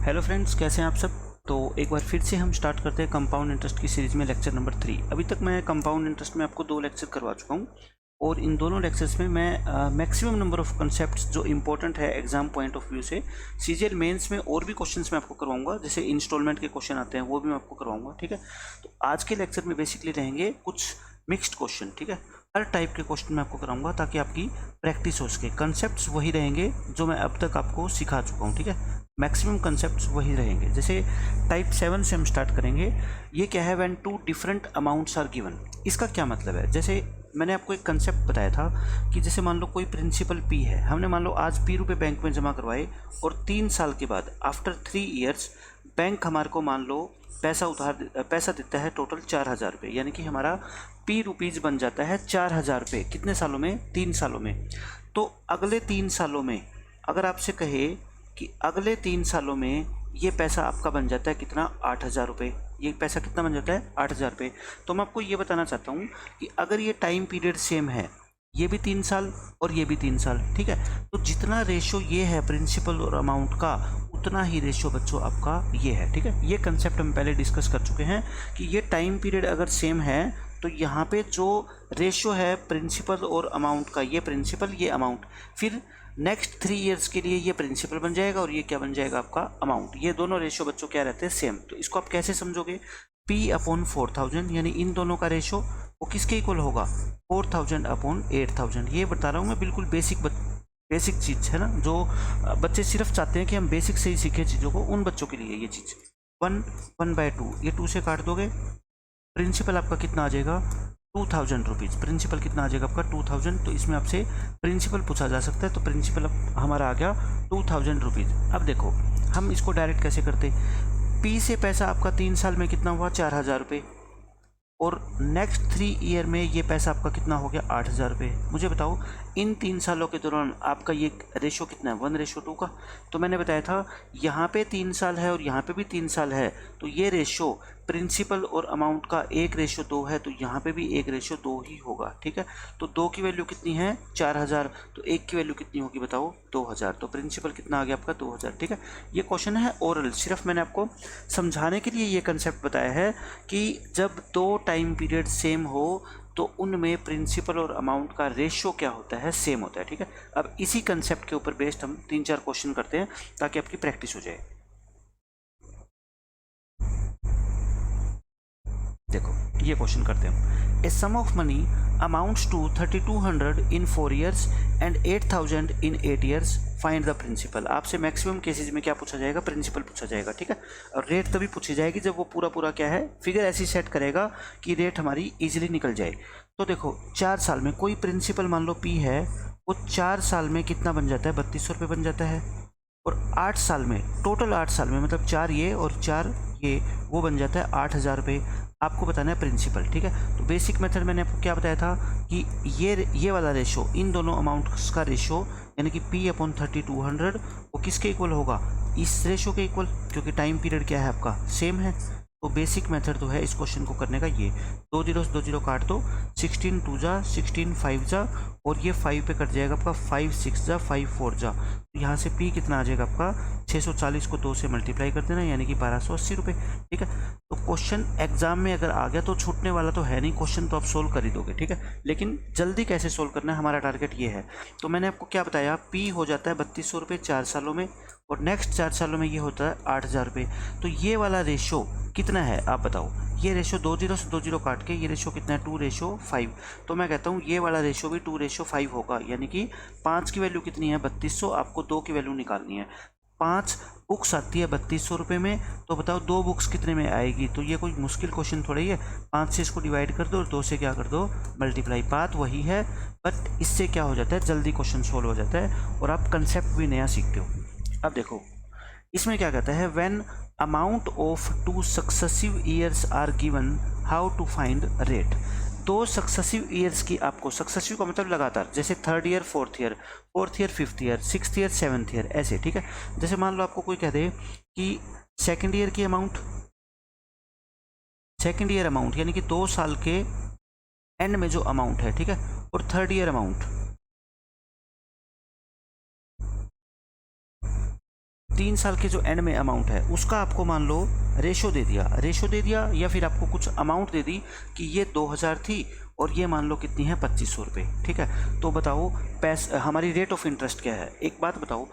Hello friends, कैसे हैं आप सब। तो एक बार फिर से हम स्टार्ट करते हैं कंपाउंड इंटरेस्ट की सीरीज़ में लेक्चर नंबर 3। अभी तक मैं कंपाउंड इंटरेस्ट में आपको 2 लेक्चर करवा चुका हूं और इन दोनों लेक्चर्स में मैं मैक्सिमम नंबर ऑफ कंसेप्ट्स जो इंपॉर्टेंट है एग्जाम पॉइंट ऑफ व्यू से, सीजीएल मेंस में और भी क्वेश्चंस मैं आपको करवाऊंगा, जैसे इंस्टॉलमेंट के क्वेश्चन आते हैं वो भी मैं आपको करवाऊंगा। ठीक है, तो आज के लेक्चर में बेसिकली रहेंगे कुछ मिक्स्ड क्वेश्चन। ठीक है, हर टाइप के क्वेश्चन मैं आपको कराऊंगा ताकि आपकी प्रैक्टिस हो सके। कंसेप्ट्स वही रहेंगे जो मैं अब तक आपको सिखा चुका हूँ। ठीक है, मैक्सिमम कंसेप्ट्स वही रहेंगे। जैसे टाइप 7 से हम स्टार्ट करेंगे। ये क्या है, when two different amounts are given. इसका क्या मतलब है, जैसे मैंने आपको एक कंसेप्ट बताया था कि जैसे मान लो कोई प्रिंसिपल पी है, हमने मान लो आज P रुपये बैंक में जमा करवाए और 3 साल के बाद आफ्टर 3 ईयर्स बैंक हमारे को मान लो पैसा देता है टोटल 4000 रुपये, यानी कि हमारा P रुपीज़ बन जाता है 4000 रुपये। कितने सालों में? 3 सालों में। तो अगले 3 सालों में अगर आपसे कहे कि अगले 3 सालों में ये पैसा आपका बन जाता है कितना, 8000 रुपये। ये पैसा कितना बन जाता है, 8000 रुपये। तो मैं आपको ये बताना चाहता हूँ कि अगर ये टाइम पीरियड सेम है, ये भी 3 साल और ये भी 3 साल, ठीक है, तो जितना रेशो ये है प्रिंसिपल और अमाउंट का, उतना ही रेशो बच्चों आपका ये है। ठीक है, ये कंसेप्ट हम पहले डिस्कस कर चुके हैं कि ये टाइम पीरियड अगर सेम है तो यहाँ पे जो रेशो है प्रिंसिपल और अमाउंट का, ये प्रिंसिपल ये अमाउंट, फिर नेक्स्ट 3 ईयर्स के लिए ये प्रिंसिपल बन जाएगा और ये क्या बन जाएगा आपका अमाउंट। ये दोनों रेशो बच्चों क्या रहते हैं, सेम। तो इसको आप कैसे समझोगे, P/4000 यानी इन दोनों का रेशो वो किसके इक्वल होगा, 4000/8000। ये बता रहा हूँ मैं, बिल्कुल बेसिक चीज़ है ना, जो बच्चे सिर्फ चाहते हैं कि हम बेसिक से ही सीखें चीज़ों को, उन बच्चों के लिए ये चीज़। 1/2, ये 2 से काट दोगे, प्रिंसिपल आपका कितना आ जाएगा, 2000 रुपीज़। प्रिंसिपल कितना आ जाएगा आपका, 2000। तो इसमें आपसे प्रिंसिपल पूछा जा सकता है, तो प्रिंसिपल अब हमारा आ गया 2000 रुपीज़। अब देखो हम इसको डायरेक्ट कैसे करते, पी से पैसा आपका 3 साल में कितना हुआ, 4000 रुपये, और नेक्स्ट 3 ईयर में ये पैसा आपका कितना हो गया, 8000 रुपये। मुझे बताओ इन 3 सालों के दौरान आपका ये रेशो कितना है, 1:2 का। तो मैंने बताया था यहाँ पे 3 साल है और यहाँ पे भी 3 साल है, तो ये रेशो प्रिंसिपल और अमाउंट का 1:2 है, तो यहाँ पे भी 1:2 ही होगा। ठीक है, तो 2 की वैल्यू कितनी है, 4000, तो 1 की वैल्यू कितनी होगी बताओ, 2000। तो प्रिंसिपल कितना आ गया आपका, 2000। ठीक है, ये क्वेश्चन है ओरल, सिर्फ मैंने आपको समझाने के लिए ये कंसेप्ट बताया है कि जब 2 टाइम पीरियड सेम हो तो उनमें प्रिंसिपल और अमाउंट का रेशियो क्या होता है, सेम होता है। ठीक है, अब इसी कंसेप्ट के ऊपर बेस्ड हम 3-4 क्वेश्चन करते हैं ताकि आपकी प्रैक्टिस हो जाए। देखो ये क्वेश्चन करते हैं, a sum of money amounts to 3200 in 4 years and 8000 in 8 years, find the principal. आपसे मैक्सिमम केसेज में क्या पूछा जाएगा, प्रिंसिपल पूछा जाएगा। ठीक है, और रेट तभी पूछी जाएगी जब वो पूरा क्या है, फिगर ऐसी सेट करेगा कि रेट हमारी इजीली निकल जाए। तो देखो 4 साल में कोई प्रिंसिपल मान लो P है, वो 4 साल में कितना बन जाता है, 3200 रुपये बन जाता है, और 8 साल में, टोटल 8 साल में, मतलब 4 ये और 4 ये, वो बन जाता है 8000 रुपये। आपको बताना है प्रिंसिपल। ठीक है, तो बेसिक मेथड मैंने आपको क्या बताया था कि ये वाला रेशो, इन दोनों अमाउंट्स का रेशो, यानी कि P/3200 वो किसके इक्वल होगा, इस रेशो के इक्वल, क्योंकि टाइम पीरियड क्या है आपका, सेम है। तो बेसिक मेथड तो है इस क्वेश्चन को करने का ये, 2 0 2 0 काट दो, 16 2 जा, 16 5 जा, और ये 5 पे कट जाएगा आपका, 5 6 जा, 5 4 जा। तो यहाँ से P कितना आ जाएगा आपका, 640 को 2 से मल्टीप्लाई कर देना, यानी कि 1280 रुपये। ठीक है, तो क्वेश्चन एग्जाम में अगर आ गया तो छूटने वाला तो है नहीं, क्वेश्चन तो आप सोल्व कर ही दोगे। ठीक है, लेकिन जल्दी कैसे सोल्व करना है, हमारा टारगेट ये है। तो मैंने आपको क्या बताया, P हो जाता है 3200 रुपये 4 सालों में, और नेक्स्ट 4 सालों में ये होता है 8000 रुपये। तो ये वाला रेशो कितना है आप बताओ, ये रेशो 2 0 से 2 0 काट के ये रेशो कितना है, 2:5। तो मैं कहता हूँ ये वाला रेशो भी 2:5 होगा, यानी कि 5 की वैल्यू कितनी है, 3200, आपको 2 की वैल्यू निकालनी है। 5 बुक्स आती है 3200 रुपये में, तो बताओ 2 बुक्स कितने में आएगी। तो ये कोई मुश्किल क्वेश्चन थोड़ा ही है, 5 से इसको डिवाइड कर दो और 2 से क्या कर दो, मल्टीप्लाई। बात वही है, बट इससे क्या हो जाता है, जल्दी क्वेश्चन सोल्व हो जाता है और आप कंसेप्ट भी नया सीखते हो। अब देखो इसमें क्या कहता है, when amount of 2 successive years are given, how to find rate. 2 successive years की आपको, सक्सेसिव का मतलब लगातार, जैसे 3rd year 4th year, 4th year 5th year, 6th year 7th year, ऐसे। ठीक है, जैसे मान लो आपको कोई कह दे कि 2nd ईयर की अमाउंट, 2nd ईयर अमाउंट यानी कि 2 साल के एंड में जो अमाउंट है, ठीक है, और 3rd ईयर अमाउंट, 3 साल के जो एंड में अमाउंट है उसका आपको मान लो रेशो दे दिया या फिर आपको कुछ अमाउंट दे दी कि ये 2000 थी और ये मान लो कितनी है 2500 रुपये, ठीक है। तो बताओ हमारी रेट ऑफ इंटरेस्ट क्या है। एक बात बताओ,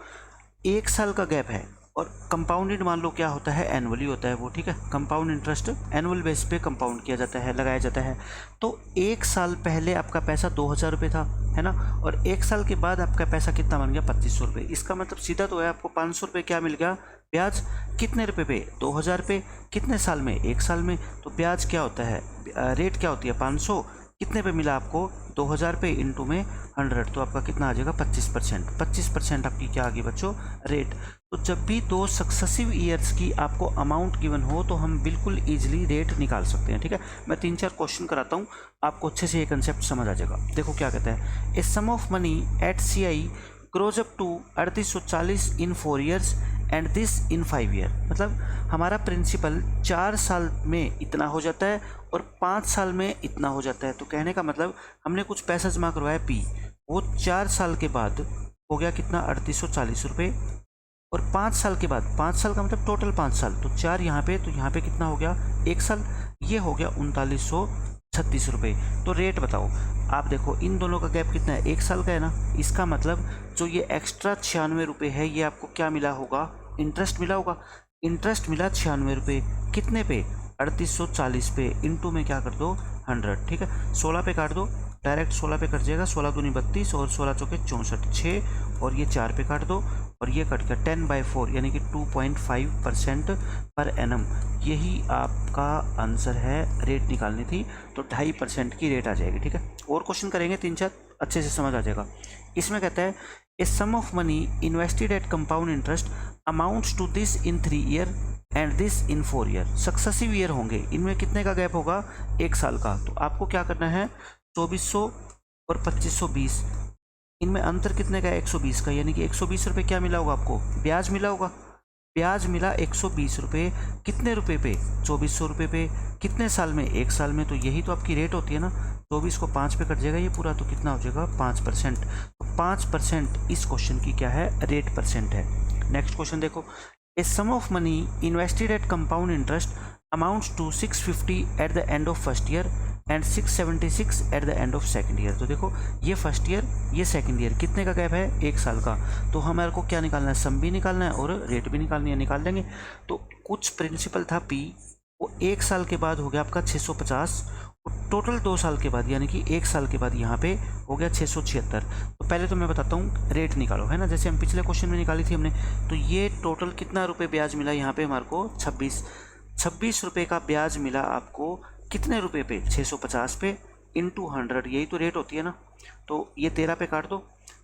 1 साल का गैप है और कंपाउंडेड मान लो क्या होता है, एनुअली होता है वो, ठीक है। कंपाउंड इंटरेस्ट एनुअल बेस पे कंपाउंड किया जाता है, लगाया जाता है। तो 1 साल पहले आपका पैसा 2000 रुपये था, है ना, और 1 साल के बाद आपका पैसा कितना बन गया 2500 रुपये। इसका मतलब सीधा तो है आपको 500 रुपये क्या मिल गया ब्याज, कितने रुपये पे 2000 पे, कितने साल में 1 साल में। तो ब्याज क्या होता है, रेट क्या होती है 500, कितने पे मिला आपको 2000 पे इंटू में 100, तो आपका कितना आ जाएगा 25%। 25% आपकी क्या आ गई बच्चों, रेट। तो जब भी 2 सक्सेसिव ईयर्स की आपको अमाउंट गिवन हो तो हम बिल्कुल ईजिली रेट निकाल सकते हैं, ठीक है। मैं 3-4 क्वेश्चन कराता हूँ, आपको अच्छे से ये कंसेप्ट समझ आ जाएगा। देखो क्या कहता है, a sum of money at CI grows up to 3840 in 4 years and this in 5 year. मतलब हमारा प्रिंसिपल 4 साल में इतना हो जाता है और 5 साल में इतना हो जाता है। तो कहने का मतलब हमने कुछ पैसा जमा करवाया P, वो 4 साल के बाद हो गया कितना 3840 रुपये, और 5 साल के बाद, 5 साल का मतलब टोटल 5 साल, तो 4 यहाँ पे, तो यहाँ पे कितना हो गया 1 साल, ये हो गया 3936 रुपये। तो रेट बताओ। आप देखो इन दोनों का गैप कितना है, 1 साल का है ना। इसका मतलब जो ये एक्स्ट्रा 96 रुपये है ये आपको क्या मिला होगा, इंटरेस्ट मिला होगा। इंटरेस्ट मिला 96 रुपये, कितने पे 3840 पे, इंटू में क्या कर दो 100, ठीक है। 16 पे काट दो, डायरेक्ट 16 पे कट जाएगा, 16 दूनी 32 और 16 चौके 64, 6 और ये 4 पे काट दो और ये कट गया 10/4 यानी कि 2.5% पर एनम। यही आपका आंसर है, रेट निकालनी थी तो 2.5% की रेट आ जाएगी, ठीक है। और क्वेश्चन करेंगे 3-4, अच्छे से समझ आ जाएगा। इसमें कहता है a sum of money invested at compound interest amounts to this in 3 year and this in 4 year. Successive year होंगे, इनमें कितने का गैप होगा 1 साल का। तो आपको क्या करना है 2400 और 2520, इनमें अंतर कितने का है 120 का, यानी कि 120 रुपये क्या मिला होगा आपको, ब्याज मिला होगा। ब्याज मिला 120 रुपये, कितने रुपये पे 2400 रुपये पे, कितने साल में 1 साल में। तो यही तो आपकी रेट होती है ना। 24 को 5 पे कट जाएगा ये पूरा, तो कितना हो जाएगा 5%। तो 5% इस क्वेश्चन की क्या है, रेट परसेंट है। नेक्स्ट क्वेश्चन देखो, a sum of money invested at compound interest amounts to 650 at the end of first year and 676 at the end of second year. तो देखो ये फर्स्ट ईयर, ये सेकंड ईयर, कितने का gap है 1 साल का। तो हमारे को क्या निकालना है, सम भी निकालना है और रेट भी निकालनी है, निकाल लेंगे। तो कुछ प्रिंसिपल था P, वो 1 साल के बाद हो गया आपका 650 और टोटल 2 साल के बाद यानी कि 1 साल के बाद यहाँ पे हो गया 676। तो पहले तो मैं बताता हूँ रेट निकालो, है ना, जैसे हम पिछले क्वेश्चन में निकाली थी हमने। तो ये टोटल कितना रुपये ब्याज मिला यहाँ पे हमारे को 26 रुपये का ब्याज मिला आपको, कितने रुपए पे 650 पे इंटू 100, यही तो रेट होती है ना। तो ये 13 पे काट दो,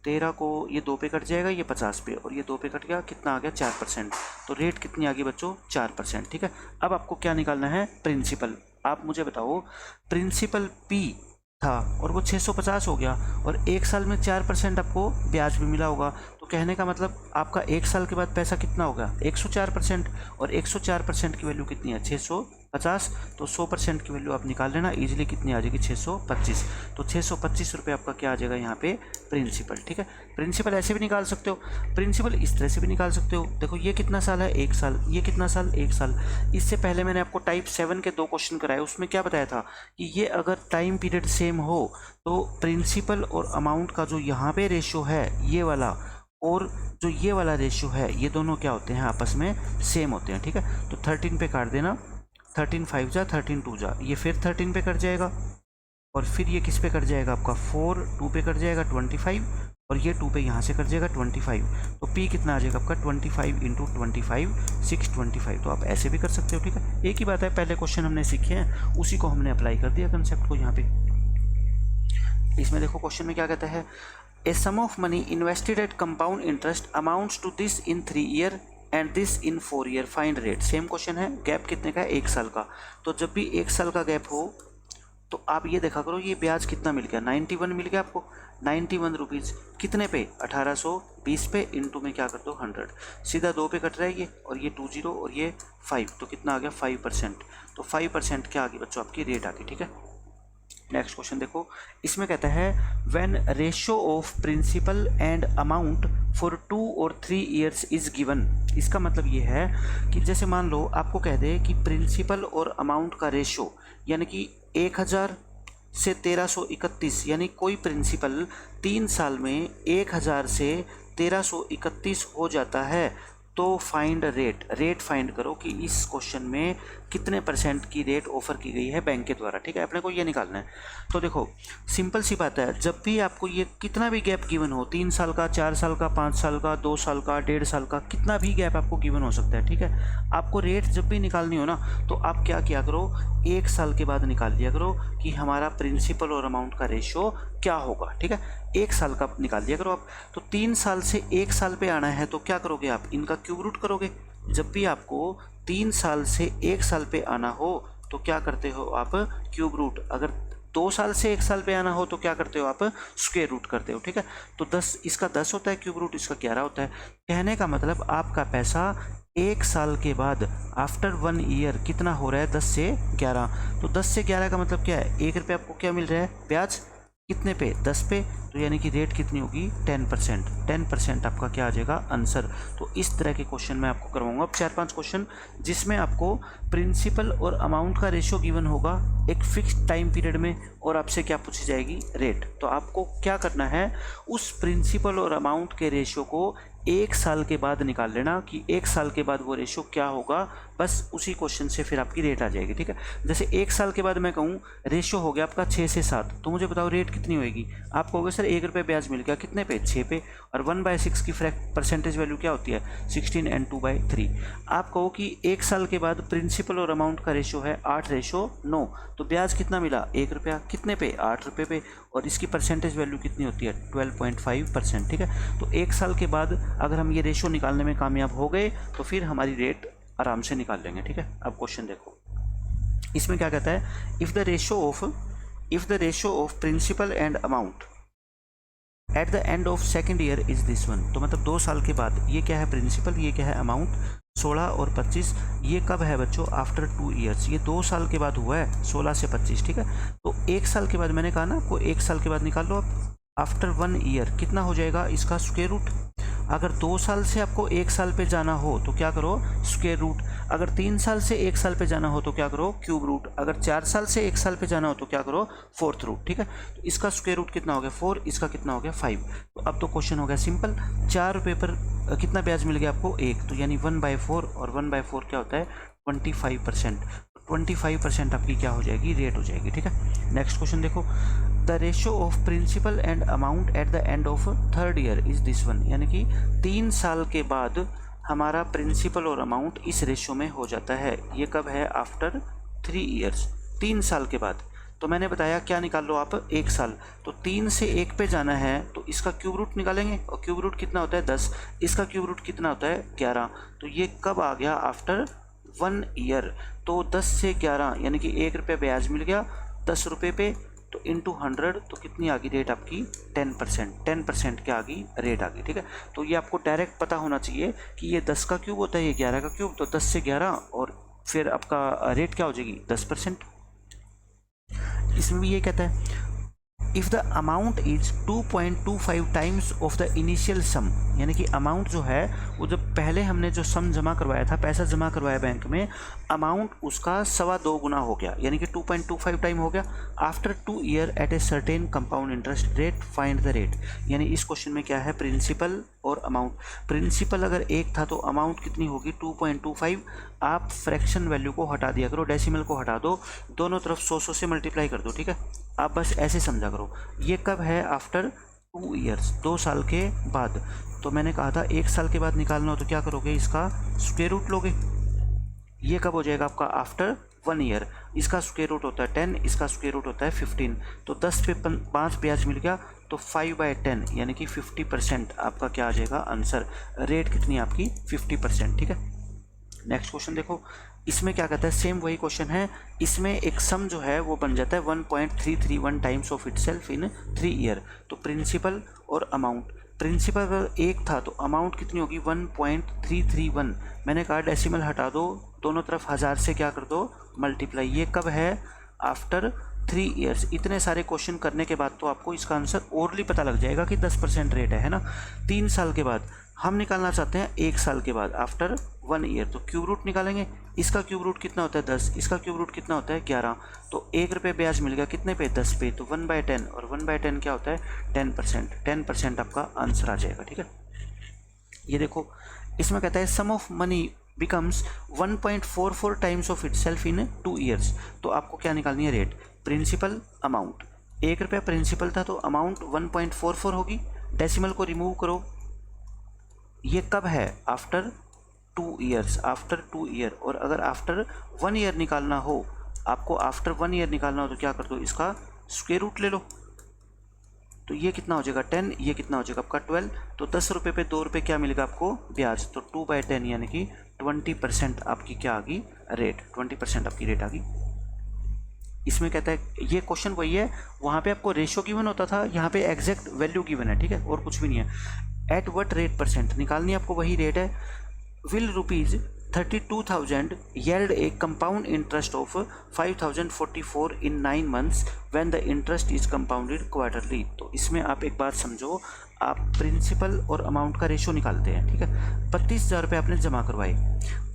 13 को ये 2 पे कट जाएगा, ये 50 पे और ये 2 पे कट गया, कितना आ गया 4%। तो रेट कितनी आ गई बच्चों 4%, ठीक है। अब आपको क्या निकालना है, प्रिंसिपल। आप मुझे बताओ प्रिंसिपल P था और वो 650 हो गया और 1 साल में 4% आपको ब्याज भी मिला होगा। तो कहने का मतलब आपका 1 साल के बाद पैसा कितना होगा 104%, और 104% की वैल्यू कितनी है 650। तो 100% की वैल्यू आप निकाल लेना इजीली, कितनी आ जाएगी 625। तो 625 रुपये आपका क्या आ जाएगा यहाँ पे प्रिंसिपल, ठीक है। प्रिंसिपल ऐसे भी निकाल सकते हो, प्रिंसिपल इस तरह से भी निकाल सकते हो। देखो ये कितना साल है 1 साल, ये कितना साल 1 साल। इससे पहले मैंने आपको टाइप 7 के 2 क्वेश्चन कराए, उसमें क्या बताया था कि ये अगर टाइम पीरियड सेम हो तो प्रिंसिपल और अमाउंट का जो यहाँ पे रेशियो है ये वाला और जो ये वाला रेशियो है, ये दोनों क्या होते हैं आपस में सेम होते हैं, ठीक है। तो 13 पे काट देना, 13 5 जा 13 2 जा, ये फिर 13 पे कट जाएगा और फिर ये किस पे कट जाएगा आपका 4 2 पे कट जाएगा 25 और ये 2 पे यहाँ से कट जाएगा 25। तो P कितना आ जाएगा आपका 25 इंटू 25 625। तो आप ऐसे भी कर सकते हो, ठीक है। एक ही बात है, पहले क्वेश्चन हमने सीखे हैं उसी को हमने अप्लाई कर दिया कंसेप्ट को यहाँ पे। इसमें देखो क्वेश्चन में क्या कहता है, a sum of money invested at compound interest amounts to this in 3 year and this in 4 year, find rate. Same question है, गैप कितने का है 1 साल का। तो जब भी 1 साल का गैप हो तो आप ये देखा करो ये ब्याज कितना मिल गया 91 मिल गया आपको, 91 रुपीज़, कितने पे 1820 पे, इंटू में क्या कर दो 100, सीधा 2 पे कट रहा है ये और ये 20 और ये 5, तो कितना आ गया 5%। तो 5% क्या आ गई बच्चों आपकी रेट आ गई, ठीक है। नेक्स्ट क्वेश्चन देखो, इसमें कहता है when ratio of principal and amount for 2 और 3 ईयर्स इज गिवन। इसका मतलब ये है कि जैसे मान लो आपको कह दे कि प्रिंसिपल और अमाउंट का रेशियो यानी कि 1000 से 1331, यानी कोई प्रिंसिपल 3 साल में 1000 से 1331 हो जाता है, तो फाइंड रेट फाइंड करो कि इस क्वेश्चन में कितने % की रेट ऑफर की गई है बैंक के द्वारा। ठीक है, अपने को ये निकालना है। तो देखो सिंपल सी बात है, जब भी आपको ये कितना भी गैप गिवन हो, 3 साल का, 4 साल का, 5 साल का, 2 साल का, 1.5 साल का, कितना भी गैप आपको गिवन हो सकता है। ठीक है, आपको रेट जब भी निकालनी हो ना, तो आप क्या किया करो, 1 साल के बाद निकाल लिया करो कि हमारा प्रिंसिपल और अमाउंट का रेशियो क्या होगा। ठीक है, 1 साल का निकाल लिया करो आप। तो 3 साल से 1 साल पे आना है तो क्या करोगे आप, इनका क्यूब रूट करोगे। जब भी आपको 3 साल से 1 साल पे आना हो तो क्या करते हो आप, क्यूब रूट। अगर 2 साल से 1 साल पे आना हो तो क्या करते हो आप, स्क्वायर रूट करते हो। ठीक है, तो 10 इसका 10 होता है, क्यूब रूट इसका 11 होता है। कहने का मतलब आपका पैसा 1 साल के बाद आफ्टर 1 ईयर कितना हो रहा है, 10 से 11। तो 10 से 11 का मतलब क्या है, 1 रुपये आपको क्या मिल रहा है, ब्याज कितने पे, 10 पे। तो यानी कि रेट कितनी होगी, 10%। 10% आपका क्या आ जाएगा, आंसर। तो इस तरह के क्वेश्चन मैं आपको करवाऊंगा अब 4-5 क्वेश्चन, जिसमें आपको प्रिंसिपल और अमाउंट का रेशियो गिवन होगा एक फिक्स टाइम पीरियड में, और आपसे क्या पूछी जाएगी, रेट। तो आपको क्या करना है, उस प्रिंसिपल और अमाउंट के रेशियो को 1 साल के बाद निकाल लेना कि 1 साल के बाद वो रेशियो क्या होगा। बस उसी क्वेश्चन से फिर आपकी रेट आ जाएगी। ठीक है, जैसे 1 साल के बाद मैं कहूँ रेशियो हो गया आपका 6 से 7, तो मुझे बताओ रेट कितनी होगी। आप कहोगे सर 1 रुपये ब्याज मिल गया, कितने पे, 6 पे, और 1/6 की परसेंटेज वैल्यू क्या होती है, 16 and 2/3। आप कहो कि 1 साल के बाद प्रिंसिपल और अमाउंट का रेशियो है 8:9, तो ब्याज कितना मिला, 1 रुपया, कितने पे, 8 रुपये पे, और इसकी परसेंटेज वैल्यू कितनी होती है, 12.5%। ठीक है, तो 1 साल के बाद अगर हम ये रेशियो निकालने में कामयाब हो गए तो फिर हमारी रेट आराम से निकाल लेंगे। ठीक है, अब क्वेश्चन देखो, इसमें क्या कहता है, if the ratio of principal and amount at the end of second year is this one. तो मतलब 2 साल के बाद, ये क्या है प्रिंसिपल, ये क्या है अमाउंट, 16 और 25। ये कब है बच्चों, आफ्टर 2 ईयर्स, ये 2 साल के बाद हुआ है, 16 से 25। ठीक है, तो 1 साल के बाद मैंने कहा ना आपको, 1 साल के बाद निकाल लो आप। आफ्टर 1 ईयर कितना हो जाएगा, इसका स्क्वायर रूट। अगर 2 साल से आपको 1 साल पे जाना हो तो क्या करो, स्क्वायर रूट। अगर 3 साल से 1 साल पे जाना हो तो क्या करो, क्यूब रूट। अगर 4 साल से 1 साल पे जाना हो तो क्या करो, 4th रूट। ठीक है, तो इसका स्क्वायर रूट कितना हो गया, 4, इसका कितना हो गया, 5। तो अब तो क्वेश्चन हो गया सिंपल, 4 रुपये पर कितना ब्याज मिल गया आपको, 1, तो यानी 1/4, और 1/4 क्या होता है, 25%। 25% आपकी क्या हो जाएगी, रेट हो जाएगी। ठीक है, नेक्स्ट क्वेश्चन देखो, the ratio of principal and amount at the end of 3rd year is this one. यानी कि 3 साल के बाद हमारा प्रिंसिपल और अमाउंट इस रेशियो में हो जाता है। ये कब है, आफ्टर 3 ईयर्स, 3 साल के बाद। तो मैंने बताया क्या निकाल लो आप, 1 साल। तो 3 से 1 पे जाना है तो इसका क्यूब रूट निकालेंगे, और क्यूब रूट कितना होता है, 10। इसका क्यूब रूट कितना होता है, 11। तो ये कब आ गया, आफ्टर 1 ईयर। तो 10 से 11 यानी कि 1 रुपये ब्याज मिल गया 10 रुपये पे, तो इंटू 100, तो कितनी आ गई रेट आपकी, 10%। 10% क्या आ गई, रेट आ गई। ठीक है, तो ये आपको डायरेक्ट पता होना चाहिए कि ये 10 का क्यूब होता है, ये 11 का क्यूब, तो 10 से 11, और फिर आपका रेट क्या हो जाएगी, 10%। इसमें भी ये कहता है, if the amount is 2.25 times of the initial sum. यानी कि अमाउंट जो है वो जब पहले हमने जो सम जमा करवाया था, पैसा जमा करवाया बैंक में, अमाउंट उसका 2.25 गुना हो गया, यानी कि 2.25 टाइम हो गया। After 2 year at a certain compound interest rate, find the rate. यानी इस क्वेश्चन में क्या है, प्रिंसिपल और अमाउंट। प्रिंसिपल अगर 1 था तो अमाउंट कितनी होगी, 2.25। आप फ्रैक्शन वैल्यू को हटा दिया करो, डेसिमल को हटा दो, दोनों तरफ 100 से मल्टीप्लाई कर दो। ठीक है, आप बस ऐसे समझा करो। ये कब है, आफ्टर 2 ईयर्स, 2 साल के बाद। तो मैंने कहा था 1 साल के बाद निकालना हो तो क्या करोगे, इसका स्क्वायर रूट लोगे। ये कब हो जाएगा आपका, आफ्टर 1 ईयर। इसका स्क्वायर रूट होता है 10, इसका स्क्वायर रूट होता है 15। तो 10 पे 5 ब्याज मिल गया, तो 5/10 यानी कि 50% आपका क्या आ जाएगा, आंसर। रेट कितनी है आपकी, 50%। ठीक है, नेक्स्ट क्वेश्चन देखो, इसमें क्या कहता है, सेम वही क्वेश्चन है। इसमें एक सम जो है वो बन जाता है 1.331 times of itself in 3 year. तो प्रिंसिपल और अमाउंट, प्रिंसिपल अगर 1 था तो अमाउंट कितनी होगी, 1.331। मैंने कहा डेसिमल हटा दो, दोनों तरफ 1000 से क्या कर दो, मल्टीप्लाई। ये कब है, आफ्टर 3 ईयर्स। इतने सारे क्वेश्चन करने के बाद तो आपको इसका आंसर ओरली पता लग जाएगा कि 10% रेट है ना। 3 साल के बाद हम निकालना चाहते हैं 1 साल के बाद, आफ्टर 1 ईयर। तो क्यूब रूट निकालेंगे, इसका क्यूब रूट कितना होता है 10, इसका क्यूब रूट कितना होता है 11। तो 1 रुपये ब्याज मिल गया कितने पे 10 पे, तो 1/10, और 1/10 क्या होता है 10%। 10% आपका आंसर आ जाएगा, ठीक है। ये देखो इसमें कहता है sum of money becomes 1.44 times of itself in 2 years. तो आपको क्या निकालनी है रेट, प्रिंसिपल अमाउंट। 1 रुपया प्रिंसिपल था तो अमाउंट 1.44 होगी, डेसिमल को रिमूव करो। ये कब है, आफ्टर 2 ईयर्स, आफ्टर 2 ईयर। और अगर आफ्टर 1 ईयर निकालना हो आपको, आफ्टर 1 ईयर निकालना हो तो क्या कर दो, इसका स्क्वायर रूट ले लो। तो ये कितना हो जाएगा 10, ये कितना हो जाएगा आपका 12। तो 10 रुपये पे 2 रुपये क्या मिलेगा आपको ब्याज, तो 2/10 यानी कि 20% आपकी क्या आ गई रेट, 20% आपकी रेट आ गई। इसमें कहता है ये क्वेश्चन वही है, वहाँ पे आपको रेशियो गिवन होता था, यहाँ पे एग्जैक्ट वैल्यू गिवन है, ठीक है, और कुछ भी नहीं है। एट वट रेट परसेंट निकालनी आपको वही रेट है। Will ₹32,000 yield a compound interest of 5,044 in 9 months when the interest is compounded quarterly। तो इसमें आप एक बात समझो, आप प्रिंसिपल और अमाउंट का रेशियो निकालते हैं, ठीक है। 32,000 रुपये आपने जमा करवाए,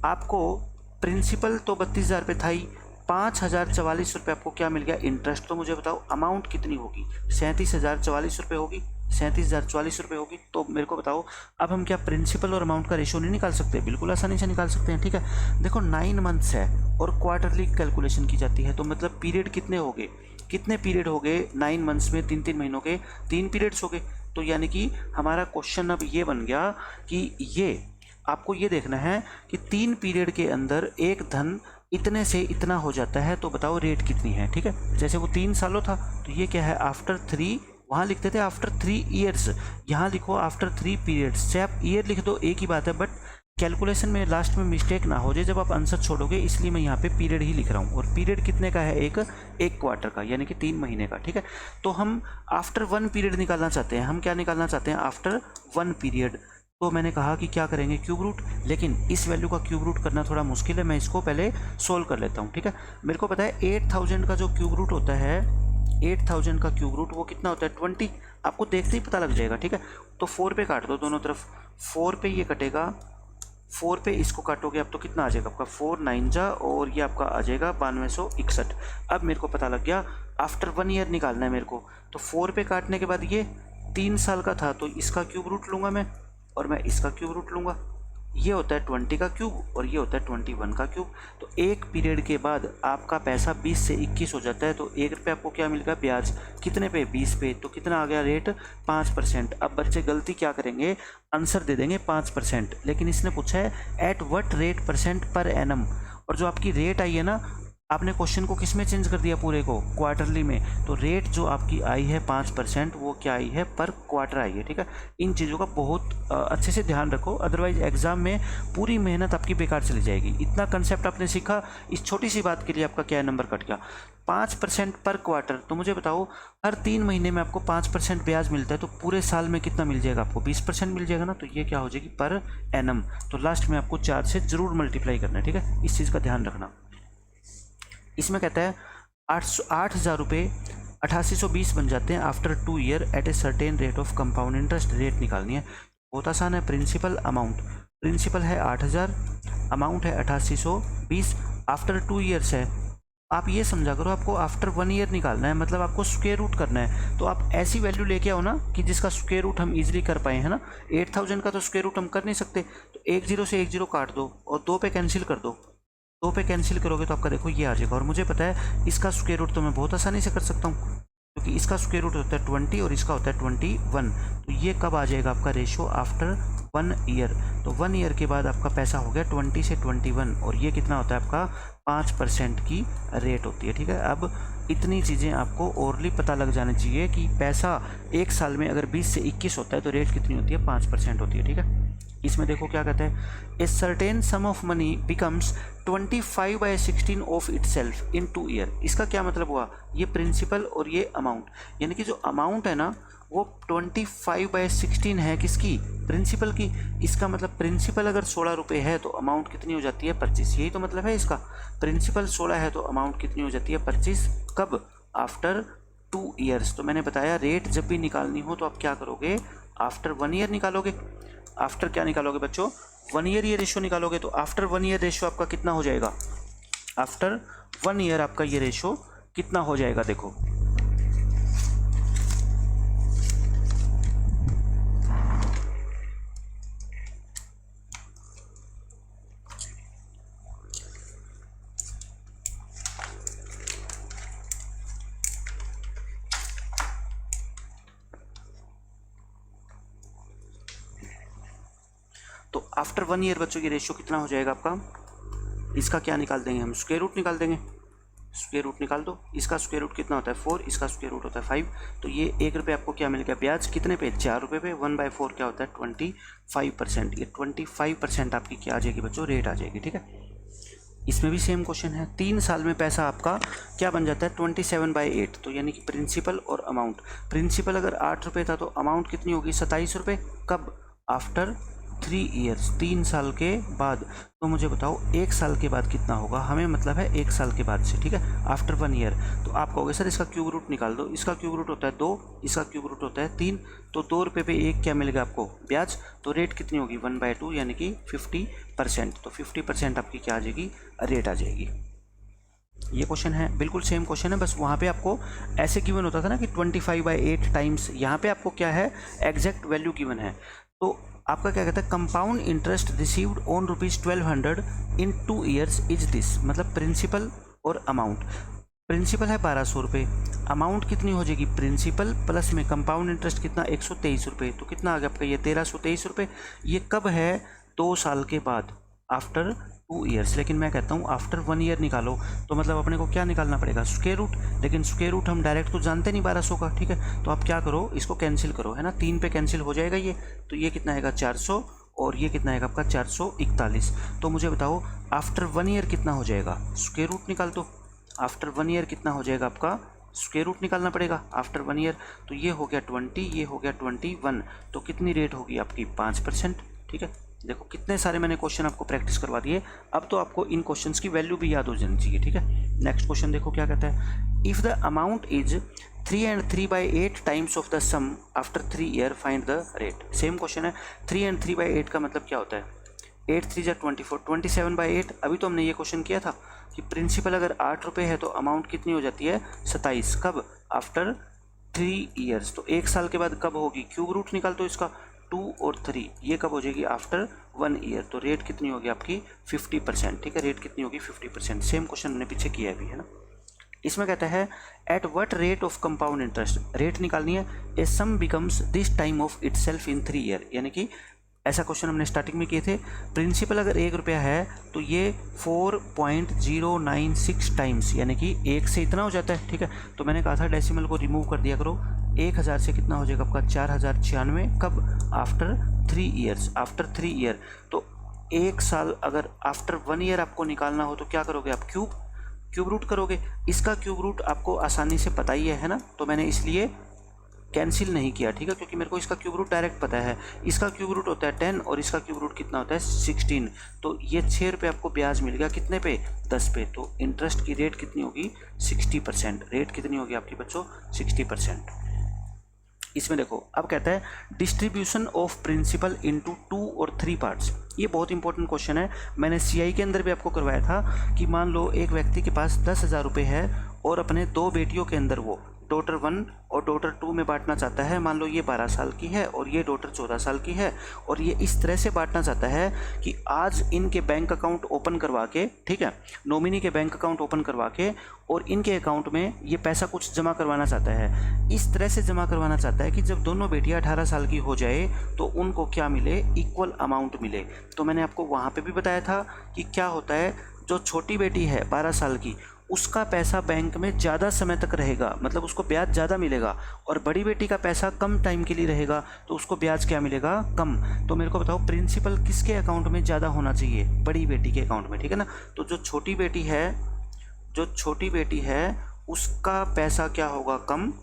आपको प्रिंसिपल तो 32,000 रुपये था ही, 5,044 रुपये आपको क्या मिल गया इंटरेस्ट। तो मुझे बताओ अमाउंट कितनी होगी, 37,044 रुपये होगी, 37,044 रुपये होगी। तो मेरे को बताओ अब हम क्या प्रिंसिपल और अमाउंट का रेशियो नहीं निकाल सकते, बिल्कुल आसानी से निकाल सकते हैं, ठीक है। देखो 9 मंथ्स है और क्वार्टरली कैलकुलेशन की जाती है, तो मतलब पीरियड कितने हो गए, कितने पीरियड हो गए 9 मंथ्स में, 3-3 महीनों के 3 पीरियड्स हो गए। तो यानी कि हमारा क्वेश्चन अब ये बन गया कि ये आपको ये देखना है कि 3 पीरियड के अंदर एक धन इतने से इतना हो जाता है, तो बताओ रेट कितनी है, ठीक है। जैसे वो 3 सालों था तो ये क्या है आफ्टर 3, वहाँ लिखते थे आफ्टर 3 ईयर्स, यहाँ लिखो आफ्टर 3 पीरियड्स। चाहे आप ईयर लिख दो एक ही बात है, बट कैलकुलेशन में लास्ट में मिस्टेक ना हो जाए जब आप आंसर छोड़ोगे, इसलिए मैं यहाँ पे पीरियड ही लिख रहा हूँ। और पीरियड कितने का है, एक क्वार्टर का, यानी कि 3 महीने का, ठीक है। तो हम आफ्टर 1 पीरियड निकालना चाहते हैं, हम क्या निकालना चाहते हैं आफ्टर 1 पीरियड। तो मैंने कहा कि क्या करेंगे क्यूब रूट, लेकिन इस वैल्यू का क्यूब रूट करना थोड़ा मुश्किल है, मैं इसको पहले सोल्व कर लेता हूँ, ठीक है। मेरे को पता है 8,000 का जो क्यूब रूट होता है, 8,000 का क्यूब रूट वो कितना होता है 20, आपको देखते ही पता लग जाएगा, ठीक है। तो 4 पे काट दो दोनों तरफ, 4 पे ये कटेगा, 4 पे इसको काटोगे आप तो कितना आ जाएगा आपका 4 9 जा, और ये आपका आ जाएगा 9261। अब मेरे को पता लग गया आफ्टर 1 ईयर निकालना है मेरे को, तो 4 पे काटने के बाद ये 3 साल का था तो इसका क्यूब रूट लूँगा मैं, और मैं इसका क्यूब रूट लूँगा। ये होता है 20 का क्यूब और ये होता है 21 का क्यूब। तो एक पीरियड के बाद आपका पैसा 20 से 21 हो जाता है, तो 1 रुपये आपको क्या मिलेगा ब्याज, कितने पे 20 पे, तो कितना आ गया रेट 5%। अब बच्चे गलती क्या करेंगे, आंसर दे देंगे 5%, लेकिन इसने पूछा है at what rate percent per annum, और जो आपकी रेट आई है ना, आपने क्वेश्चन को किस में चेंज कर दिया पूरे को, क्वार्टरली में। तो रेट जो आपकी आई है 5%, वो क्या आई है पर क्वार्टर आई है, ठीक है। इन चीज़ों का बहुत अच्छे से ध्यान रखो, अदरवाइज एग्जाम में पूरी मेहनत आपकी बेकार चली जाएगी। इतना कंसेप्ट आपने सीखा, इस छोटी सी बात के लिए आपका क्या नंबर कट गया 5% पर क्वार्टर। तो मुझे बताओ हर 3 महीने में आपको 5% ब्याज मिलता है, तो पूरे साल में कितना मिल जाएगा आपको 20% मिल जाएगा ना। तो ये क्या हो जाएगी पर एनम, तो लास्ट में आपको 4 से ज़रूर मल्टीप्लाई करना है, ठीक है, इस चीज़ का ध्यान रखना। इसमें कहता है 8,000 रुपये 8820 बन जाते हैं after 2 year at a certain rate of compound interest. Rate निकालनी है, बहुत आसान है। प्रिंसिपल अमाउंट, प्रिंसिपल है 8,000, अमाउंट है 8820, आफ्टर 2 ईयर्स है। आप ये समझा करो आपको आफ्टर 1 ईयर निकालना है, मतलब आपको स्क्वायर रूट करना है। तो आप ऐसी वैल्यू लेके आओ ना कि जिसका स्क्वायर रूट हम इजीली कर पाए, है ना। 8,000 का तो स्क्वायर रूट हम कर नहीं सकते, तो 1 0 से 1 0 काट दो और 2 पे कैंसिल कर दो। 2 पे कैंसिल करोगे तो आपका देखो ये आ जाएगा, और मुझे पता है इसका स्क्वायर रूट तो मैं बहुत आसानी से कर सकता हूँ, क्योंकि इसका स्क्वायर रूट होता है 20 और इसका होता है 21। तो ये कब आ जाएगा आपका रेशियो आफ्टर 1 ईयर। तो 1 ईयर के बाद आपका पैसा हो गया 20 से 21, और ये कितना होता है आपका 5% की रेट होती है, ठीक है। अब इतनी चीज़ें आपको ओरली पता लग जानी चाहिए कि पैसा 1 साल में अगर 20 से 21 होता है तो रेट कितनी होती है 5% होती है, ठीक है। इसमें देखो क्या कहता है, a certain some of money becomes 25/16 of itself in 2 year. इसका क्या मतलब हुआ, ये प्रिंसिपल और ये अमाउंट, यानी कि जो अमाउंट है ना वो 25/16 है किसकी, प्रिंसिपल की। इसका मतलब प्रिंसिपल अगर 16 रुपये है तो अमाउंट कितनी हो जाती है 25, यही तो मतलब है इसका। प्रिंसिपल 16 है तो अमाउंट कितनी हो जाती है 25, कब आफ्टर 2 ईयर्स। तो मैंने बताया रेट जब भी निकालनी हो तो आप क्या करोगे, आफ्टर 1 ईयर निकालोगे। आफ्टर क्या निकालोगे बच्चों, 1 ईयर ये रेशो निकालोगे। तो आफ्टर 1 ईयर रेशो आपका कितना हो जाएगा, आफ्टर 1 ईयर आपका ये रेशो कितना हो जाएगा, देखो तो आफ्टर 1 ईयर बच्चों ये रेशियो कितना हो जाएगा आपका, इसका क्या निकाल देंगे हम, स्क्वायर रूट निकाल देंगे। स्क्वायर रूट निकाल दो, इसका स्क्वायर रूट कितना होता है 4, इसका स्क्वायर रूट होता है 5। तो ये 1 रुपये आपको क्या मिल गया, ब्याज कितने पे, 4 रुपये पे। 1/4 क्या होता है 25%। ये 25% आपकी क्या आ जाएगी बच्चों, रेट आ जाएगी। ठीक है, इसमें भी सेम क्वेश्चन है। 3 साल में पैसा आपका क्या बन जाता है 27/8। तो यानी कि प्रिंसिपल और अमाउंट, प्रिंसिपल अगर 8 रुपये था तो अमाउंट कितनी होगी 27 रुपये। कब, आफ्टर 3 ईयर्स, 3 साल के बाद। तो मुझे बताओ 1 साल के बाद कितना होगा, हमें मतलब है 1 साल के बाद से। ठीक है, आफ्टर 1 ईयर। तो आप कहोगे सर इसका क्यूब रूट निकाल दो। इसका क्यूब रूट होता है 2, इसका क्यूब रूट होता है 3। तो 2 रुपये पे 1 क्या मिलेगा आपको, ब्याज। तो रेट कितनी होगी 1/2 यानी कि 50%। तो 50% आपकी क्या आ जाएगी, रेट आ जाएगी। ये क्वेश्चन है, बिल्कुल सेम क्वेश्चन है, बस वहाँ पे आपको ऐसे गिवन होता था ना कि 25/8 टाइम्स। यहाँ पे आपको क्या है, एग्जैक्ट वैल्यू गिवन है। तो आपका क्या कहता है, compound interest received on ₹1200 in 2 years is this. मतलब प्रिंसिपल और अमाउंट, प्रिंसिपल है 1200 रुपये, अमाउंट कितनी हो जाएगी, प्रिंसिपल प्लस में कंपाउंड इंटरेस्ट कितना 123 रुपये। तो कितना आ गया आपका ये 1323 रुपये। ये कब है, 2 साल के बाद, आफ्टर 2 ईयर्स। लेकिन मैं कहता हूँ आफ्टर 1 ईयर निकालो। तो मतलब अपने को क्या निकालना पड़ेगा, स्क्वायर रूट। लेकिन स्क्वायर रूट हम डायरेक्ट तो जानते नहीं 1200 का। ठीक है, तो आप क्या करो, इसको कैंसिल करो, है ना, 3 पे कैंसिल हो जाएगा ये। तो ये कितना आएगा 400 और ये कितना आएगा आपका 441। तो मुझे बताओ आफ्टर 1 ईयर कितना हो जाएगा, स्क्वायर रूट निकाल दो। आफ्टर 1 ईयर कितना हो जाएगा आपका, स्क्वायर रूट निकालना पड़ेगा आफ्टर 1 ईयर। तो ये हो गया 20, ये हो गया 21। तो कितनी रेट होगी आपकी 5%। ठीक है, देखो कितने सारे मैंने क्वेश्चन आपको प्रैक्टिस करवा दिए। अब तो आपको इन क्वेश्चंस की वैल्यू भी याद हो जानी चाहिए। ठीक है, नेक्स्ट क्वेश्चन देखो क्या कहता है, if the amount is 3 and 3/8 times of the sum after 3 year find the rate. Same question है, 3 and 3/8 का मतलब क्या होता है, 8 3 जा 24, 27/8। अभी तो हमने ये क्वेश्चन किया था कि प्रिंसिपल अगर 8 रुपये है तो अमाउंट कितनी हो जाती है 27। कब, आफ्टर 3 ईयर्स। तो 1 साल के बाद कब होगी, क्यूब रूट निकाल दो इसका, 2 और 3। ये कब हो जाएगी, आफ्टर 1 ईयर। तो रेट कितनी होगी आपकी 50%। ठीक है, रेट कितनी होगी 50%। सेम क्वेश्चन हमने पीछे किया है भी, है ना। इसमें कहता है at what rate of compound interest, rate निकालनी है, a sum becomes this time of itself in 3 year. यानी कि ऐसा क्वेश्चन हमने स्टार्टिंग में किए थे। प्रिंसिपल अगर 1 रुपया है तो ये 4.096 टाइम्स, यानी कि 1 से इतना हो जाता है। ठीक है, तो मैंने कहा था डेसिमल को रिमूव कर दिया करो। 1000 से कितना हो जाएगा आपका 4096। कब, आफ्टर 3 ईयर्स। आफ्टर 3 ईयर तो 1 साल अगर आफ्टर 1 ईयर आपको निकालना हो तो क्या करोगे आप, क्यूब रूट करोगे। इसका क्यूब रूट आपको आसानी से पता ही है ना, तो मैंने इसलिए कैंसिल नहीं किया। ठीक है, क्योंकि मेरे को इसका क्यूब रूट डायरेक्ट पता है। इसका क्यूब रूट होता है 10 और इसका क्यूब रूट कितना होता है 16। तो ये 6 रुपये आपको ब्याज मिल गया, कितने पे, 10 पे। तो इंटरेस्ट की रेट कितनी होगी 60%। रेट कितनी होगी आपकी बच्चों 60%। इसमें देखो अब कहता है डिस्ट्रीब्यूशन ऑफ प्रिंसिपल इनटू 2 और 3 पार्ट्स। ये बहुत इंपॉर्टेंट क्वेश्चन है, मैंने सीआई के अंदर भी आपको करवाया था कि मान लो एक व्यक्ति के पास 10,000 रुपये है और अपने 2 बेटियों के अंदर वो डॉटर 1 और डॉटर 2 में बांटना चाहता है। मान लो ये 12 साल की है और ये डॉटर 14 साल की है, और ये इस तरह से बांटना चाहता है कि आज इनके बैंक अकाउंट ओपन करवा के, ठीक है, नॉमिनी के बैंक अकाउंट ओपन करवा के और इनके अकाउंट में ये पैसा कुछ जमा करवाना चाहता है। इस तरह से जमा करवाना चाहता है कि जब दोनों बेटियां 18 साल की हो जाए तो उनको क्या मिले, इक्वल अमाउंट मिले। तो मैंने आपको वहाँ पे भी बताया था कि क्या होता है, जो छोटी बेटी है 12 साल की, उसका पैसा बैंक में ज़्यादा समय तक रहेगा, मतलब उसको ब्याज ज़्यादा मिलेगा, और बड़ी बेटी का पैसा कम टाइम के लिए रहेगा तो उसको ब्याज क्या मिलेगा, कम। तो मेरे को बताओ प्रिंसिपल किसके अकाउंट में ज़्यादा होना चाहिए, बड़ी बेटी के अकाउंट में, ठीक है ना। तो जो छोटी बेटी है उसका पैसा क्या होगा, कम,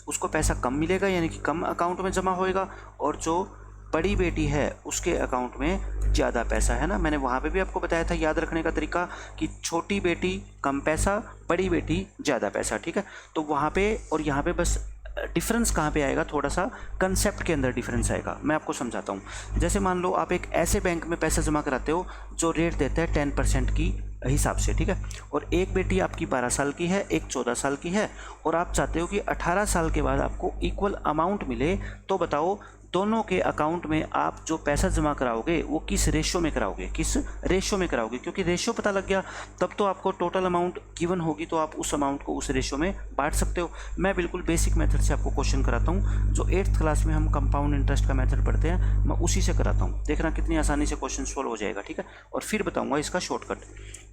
उसको पैसा कम मिलेगा, यानी कि कम अकाउंट में जमा होएगा। और जो बड़ी बेटी है उसके अकाउंट में ज़्यादा पैसा है ना। मैंने वहाँ पे भी आपको बताया था याद रखने का तरीका कि छोटी बेटी कम पैसा, बड़ी बेटी ज़्यादा पैसा, ठीक है। तो वहाँ पे और यहाँ पे बस डिफरेंस कहाँ पे आएगा, थोड़ा सा कंसेप्ट के अंदर डिफरेंस आएगा। मैं आपको समझाता हूँ। जैसे मान लो आप एक ऐसे बैंक में पैसा जमा कराते हो जो रेट देता है 10% की हिसाब से, ठीक है। और एक बेटी आपकी 12 साल की है, एक 14 साल की है, और आप चाहते हो कि 18 साल के बाद आपको इक्वल अमाउंट मिले। तो बताओ दोनों के अकाउंट में आप जो पैसा जमा कराओगे वो किस रेशो में कराओगे, किस रेशो में कराओगे। क्योंकि रेशो पता लग गया तब तो आपको टोटल अमाउंट गिवन होगी, तो आप उस अमाउंट को उस रेशो में बांट सकते हो। मैं बिल्कुल बेसिक मेथड से आपको क्वेश्चन कराता हूँ, जो 8th क्लास में हम कंपाउंड इंटरेस्ट का मेथड पढ़ते हैं, मैं उसी से कराता हूँ। देखना कितनी आसानी से क्वेश्चन सॉल्व हो जाएगा, ठीक है। और फिर बताऊँगा इसका शॉर्टकट।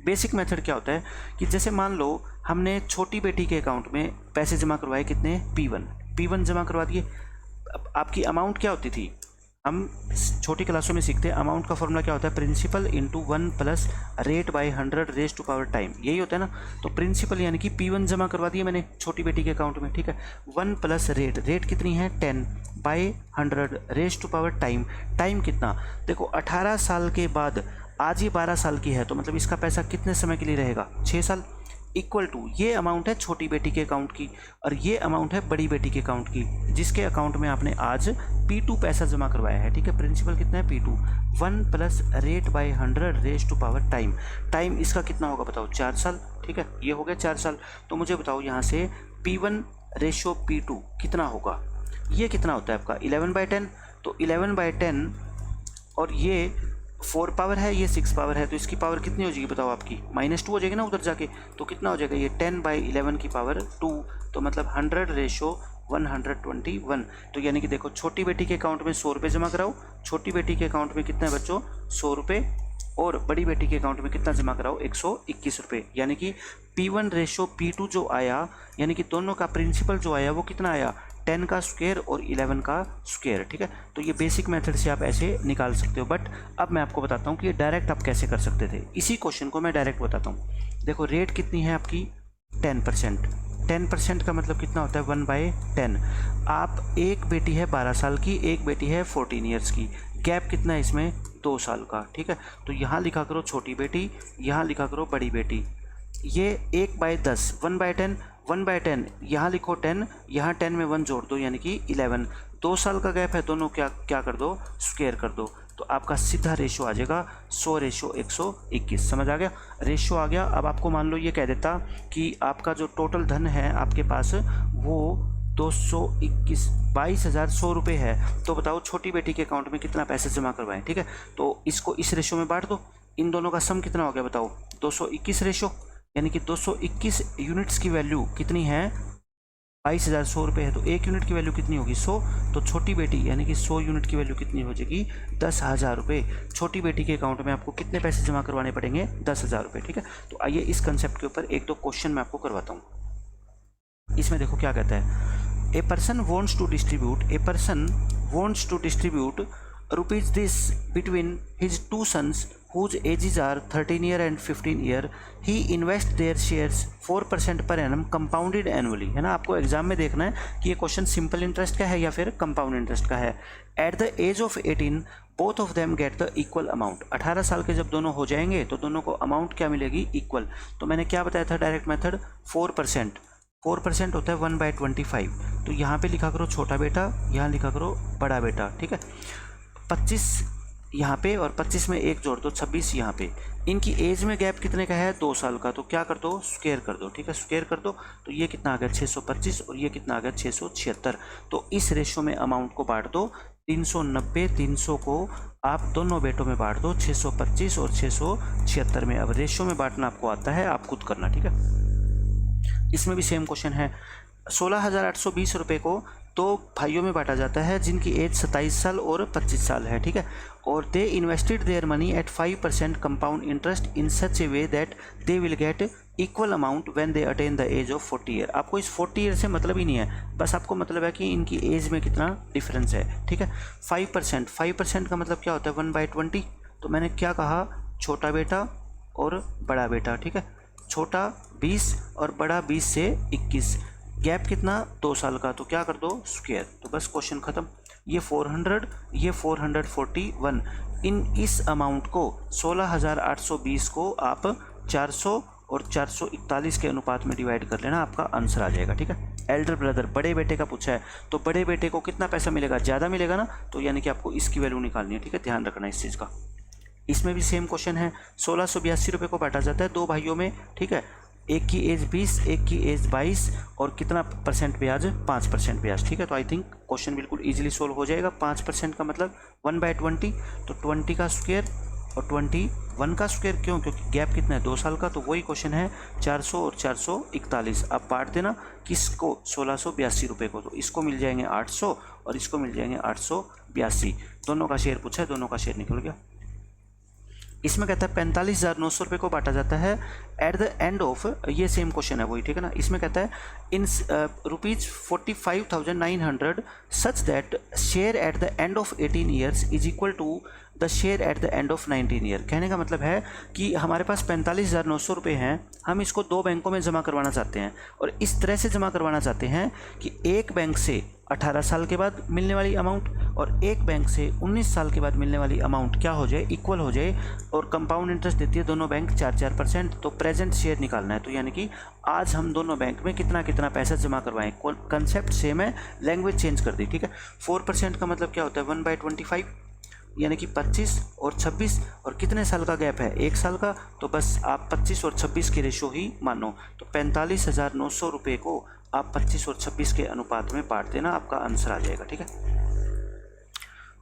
बेसिक मेथड क्या होता है कि जैसे मान लो हमने छोटी बेटी के अकाउंट में पैसे जमा करवाए, कितने, P1 जमा करवा दिए। अब आपकी अमाउंट क्या होती थी, हम छोटी क्लासों में सीखते हैं अमाउंट का फॉर्मूला क्या होता है, principal into 1 plus rate by 100 raise to power time, यही होता है ना। तो प्रिंसिपल यानी कि P1 जमा करवा दिए मैंने छोटी बेटी के अकाउंट में, ठीक है। 1 प्लस रेट कितनी है 10 by 100 raise to power time कितना, देखो 18 साल के बाद, आज ये 12 साल की है तो मतलब इसका पैसा कितने समय के लिए रहेगा, 6 साल। इक्वल टू ये अमाउंट है छोटी बेटी के अकाउंट की और ये अमाउंट है बड़ी बेटी के अकाउंट की, जिसके अकाउंट में आपने आज P2 पैसा जमा करवाया है, ठीक है। प्रिंसिपल कितना है P2, 1 plus rate by 100 raise to power time इसका कितना होगा बताओ, 4 साल, ठीक है। ये हो गया 4 साल। तो मुझे बताओ यहाँ से P1 रेशो P2 कितना होगा, ये कितना होता है आपका 11/10। तो 11/10 और ये 4 पावर है, ये 6 पावर है, तो इसकी पावर कितनी हो जाएगी बताओ आपकी, -2 हो जाएगी ना उधर जाके। तो कितना हो जाएगा ये 10/11 की पावर 2, तो मतलब 100 रेशो 121। तो यानी कि देखो छोटी बेटी के अकाउंट में 100 रुपये जमा कराओ, छोटी बेटी के अकाउंट में कितना है बच्चों 100 रुपये, और बड़ी बेटी के अकाउंट में कितना जमा कराओ 121 रुपये। यानी कि P1 रेशो P2 जो आया, यानी कि दोनों का प्रिंसिपल जो आया वो कितना आया, 10 का स्क्वायर और 11 का स्क्वायर, ठीक है। तो ये बेसिक मेथड से आप ऐसे निकाल सकते हो। बट अब मैं आपको बताता हूँ कि ये डायरेक्ट आप कैसे कर सकते थे। इसी क्वेश्चन को मैं डायरेक्ट बताता हूँ। देखो रेट कितनी है आपकी 10% का मतलब कितना होता है 1/10। आप एक बेटी है 12 साल की, एक बेटी है 14 ईयर्स की, गैप कितना है इसमें 2 साल का, ठीक है। तो यहाँ लिखा करो छोटी बेटी, यहाँ लिखा करो बड़ी बेटी। ये 1/10 1/10 यहाँ लिखो 10, यहाँ 10 में 1 जोड़ दो यानी कि 11। 2 साल का गैप है, दोनों क्या कर दो, स्क्वायर कर दो। तो आपका सीधा रेशो आ जाएगा 100 रेशो 121। समझ आ गया, रेशो आ गया। अब आपको मान लो ये कह देता कि आपका जो टोटल धन है आपके पास वो 22,100 रुपये है, तो बताओ छोटी बेटी के अकाउंट में कितना पैसे जमा करवाएं, ठीक है। तो इसको इस रेशो में बांट दो, इन दोनों का सम कितना हो गया बताओ 221 रेशो, यानी कि 221 यूनिट्स की वैल्यू कितनी है 22,100 रुपये है, तो एक यूनिट की वैल्यू कितनी होगी 100। तो छोटी बेटी यानी कि 100 यूनिट की वैल्यू कितनी हो जाएगी 10,000 रुपये। छोटी बेटी के अकाउंट में आपको कितने पैसे जमा करवाने पड़ेंगे 10,000 रुपये, ठीक है। तो आइए इस कंसेप्ट के ऊपर 1-2 क्वेश्चन मैं आपको करवाता हूँ। इसमें देखो क्या कहता है, a person wants to distribute rupees this between his 2 sons whose ages are 13 year and 15 year. He invests their shares 4% per annum compounded annually, है ना। आपको एग्जाम में देखना है कि ये क्वेश्चन सिंपल इंटरेस्ट का है या फिर कंपाउंड इंटरेस्ट का है। At the age of 18 both of them get the equal amount. 18 साल के जब दोनों हो जाएंगे तो दोनों को अमाउंट क्या मिलेगी, इक्वल। तो मैंने क्या बताया था डायरेक्ट मेथड, 4% होता है 1/25। तो यहाँ पे लिखा करो छोटा बेटा, यहाँ लिखा करो बड़ा बेटा, ठीक है। 25 यहाँ पे और 25 में 1 जोड़ दो 26 यहाँ पे। इनकी एज में गैप कितने का है 2 साल का, तो क्या कर दो स्क्वायर कर दो, ठीक है। स्क्वायर कर दो तो ये कितना आ गया 625 और ये कितना आ गया 676। तो इस रेशो में अमाउंट को बांट दो 390, 300 को आप दोनों बेटों में बांट दो 625 और 676 में। अब रेशो में बांटना आपको आता है, आप खुद करना, ठीक है। इसमें भी सेम क्वेश्चन है। 16,820 रुपये को 2 भाइयों में बांटा जाता है जिनकी एज 27 साल और 25 साल है, ठीक है। और they invested their money at 5% compound interest in such a way that they will get equal amount when they attain the age of 40 year. आपको इस 40 ईयर से मतलब ही नहीं है, बस आपको मतलब है कि इनकी एज में कितना डिफरेंस है, ठीक है। 5% का मतलब क्या होता है 1/20। तो मैंने क्या कहा, छोटा बेटा और बड़ा बेटा, ठीक है। छोटा 20 और बड़ा 20 से 21, गैप कितना 2 साल का, तो क्या कर दो स्क्वायर। तो बस क्वेश्चन खत्म। ये 400, ये 441, इस अमाउंट को 16,820 को आप 400 और 441 के अनुपात में डिवाइड कर लेना, आपका आंसर आ जाएगा। ठीक है, एल्डर ब्रदर बड़े बेटे का पूछा है, तो बड़े बेटे को कितना पैसा मिलेगा, ज़्यादा मिलेगा ना, तो यानी कि आपको इसकी वैल्यू निकालनी है। ठीक है, ध्यान रखना इस चीज़ का। इसमें भी सेम क्वेश्चन है, 1682 रुपये को बांटा जाता है 2 भाइयों में। ठीक है, एक की एज 20, एक की एज 22, और कितना परसेंट ब्याज, 5% ब्याज। ठीक है, तो आई थिंक क्वेश्चन बिल्कुल इजीली सोल्व हो जाएगा। 5% का मतलब 1/20, तो 20 का स्क्वायर और 21 का स्क्वायर। क्यों? क्योंकि गैप कितना है, 2 साल का। तो वही क्वेश्चन है 400 और 441। आप बांट देना किसको, 1682 रुपये को, तो इसको मिल जाएंगे 800 और इसको मिल जाएंगे 882। दोनों का शेयर पूछा है, दोनों का शेयर निकल गया। इसमें कहता है 45,900 रुपये को बांटा जाता है एट द एंड ऑफ, ये सेम क्वेश्चन है वही। ठीक है ना, इसमें कहता है in ₹45,900 such that share at the end of 18 years is equal to the share at the end of 19 year. कहने का मतलब है कि हमारे पास 45,900 रुपये हैं, हम इसको 2 बैंकों में जमा करवाना चाहते हैं, और इस तरह से जमा करवाना चाहते हैं कि एक बैंक से 18 साल के बाद मिलने वाली अमाउंट और एक बैंक से 19 साल के बाद मिलने वाली अमाउंट क्या हो जाए, इक्वल हो जाए, और कंपाउंड इंटरेस्ट देती है दोनों बैंक 4-4%। तो प्रेजेंट शेयर निकालना है, तो यानी कि आज हम दोनों बैंक में कितना कितना पैसा जमा करवाएं। कंसेप्ट सेम है, लैंग्वेज चेंज कर दी। ठीक है, 4% का मतलब क्या होता है, 1/25, यानी कि 25 और 26, और कितने साल का गैप है, 1 साल का, तो बस आप 25 और 26 की रेशो ही मानो। तो 45,900 रुपये को आप 25 और 26 के अनुपात में बांट देना, आपका आंसर आ जाएगा। ठीक है,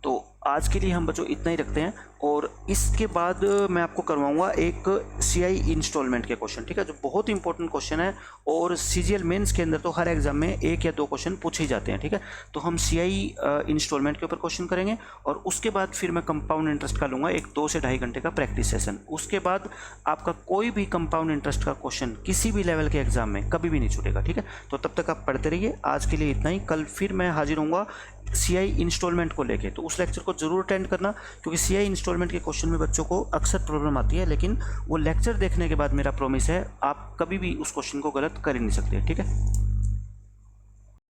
तो आज के लिए हम बच्चों इतना ही रखते हैं, और इसके बाद मैं आपको करवाऊंगा एक CI इंस्टॉलमेंट के क्वेश्चन। ठीक है, जो बहुत इंपॉर्टेंट क्वेश्चन है, और CGL मेंस के अंदर तो हर एग्जाम में 1 या 2 क्वेश्चन पूछे ही जाते हैं। ठीक है, तो हम CI इंस्टॉलमेंट के ऊपर क्वेश्चन करेंगे, और उसके बाद फिर मैं कंपाउंड इंटरेस्ट का लूँगा एक 2 से 2.5 घंटे का प्रैक्टिस सेशन। उसके बाद आपका कोई भी कंपाउंड इंटरेस्ट का क्वेश्चन किसी भी लेवल के एग्जाम में कभी भी नहीं छूटेगा। ठीक है, तो तब तक आप पढ़ते रहिए। आज के लिए इतना ही, कल फिर मैं हाजिर होऊंगा CI इंस्टॉलमेंट को लेके, तो उस लेक्चर को जरूर अटेंड करना, क्योंकि CI इंस्टॉलमेंट के क्वेश्चन में बच्चों को अक्सर प्रॉब्लम आती है, लेकिन वो लेक्चर देखने के बाद मेरा प्रॉमिस है, आप कभी भी उस क्वेश्चन को गलत कर ही नहीं सकते। ठीक है।